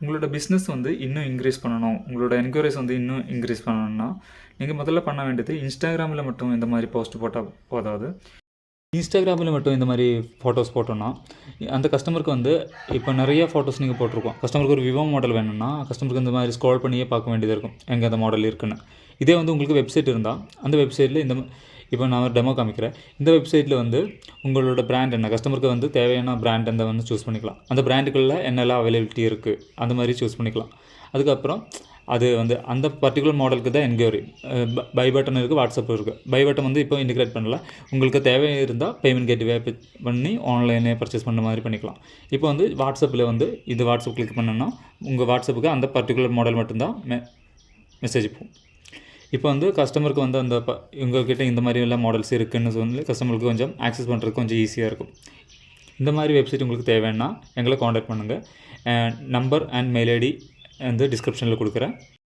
உங்களோட பிஸ்னஸ் வந்து இன்னும் இன்க்ரீஸ் பண்ணணும், உங்களோட என்கொயரிஸ் வந்து இன்னும் இன்க்ரீஸ் பண்ணணும்னா நீங்கள் முதல்ல பண்ண வேண்டியது இன்ஸ்டாகிராமில் மட்டும் இந்த மாதிரி போஸ்ட் போட்டால் போதாது. இன்ஸ்டாகிராமில் மட்டும் இந்த மாதிரி ஃபோட்டோஸ் போட்டோன்னா அந்த கஸ்டமருக்கு வந்து இப்போ நிறைய ஃபோட்டோஸ் நீங்கள் போட்டிருக்கோம். கஸ்டமருக்கு ஒரு விவோ மாடல் வேணும்னா கஸ்டமருக்கு இந்த மாதிரி ஸ்க்ரோல் பண்ணியே பார்க்க வேண்டியது இருக்கும் எங்கே அந்த மாடல் இருக்குன்னு. இதே வந்து உங்களுக்கு வெப்சைட் இருந்தால் அந்த வெப்சைட்டில் இப்போ நான் ஒரு டெமோ காமிக்கிறேன். இந்த வெப்சைட்டில் வந்து உங்களோட பிராண்ட் என்ன, கஸ்டமருக்கு வந்து தேவையான பிராண்ட் எந்த வந்து சூஸ் பண்ணிக்கலாம். அந்த பிராண்டுக்குள்ளே என்னெல்லாம் அவைலபிலிட்டி இருக்குது அந்த மாதிரி சூஸ் பண்ணிக்கலாம். அதுக்கப்புறம் அது வந்து அந்த பர்டிகுலர் மாடலுக்கு தான் என்கொயரி. பை பட்டன் இருக்குது, வாட்ஸ்அப் இருக்குது. பை பட்டன் வந்து இப்போ இன்டிகிரேட் பண்ணல. உங்களுக்கு தேவை இருந்தால் பேமெண்ட் கேட்வே பண்ணி ஆன்லைனே பர்ச்சேஸ் பண்ண மாதிரி பண்ணிக்கலாம். இப்போ வந்து வாட்ஸ்அப்பில் வந்து இது வாட்ஸ்அப் கிளிக் பண்ணோன்னா உங்கள் வாட்ஸ்அப்புக்கு அந்த பர்டிகுலர் மாடல் மட்டும்தான் மெசேஜ் போகும். இப்போ வந்து கஸ்டமருக்கு வந்து அந்த உங்கள்கிட்ட இந்த மாதிரி எல்லாம் மாடல்ஸ் இருக்குதுன்னு சொல்லி கஸ்டமருக்கு கொஞ்சம் ஆக்சஸ் பண்ணுறதுக்கு கொஞ்சம் ஈஸியாக இருக்கும். இந்த மாதிரி வெப்சைட் உங்களுக்கு தேவைன்னா எங்களை காண்டாக்ட் பண்ணுங்கள். நம்பர் அண்ட் மெயில் ஐடி வந்து டிஸ்கிரிப்ஷனில் கொடுக்குறேன்.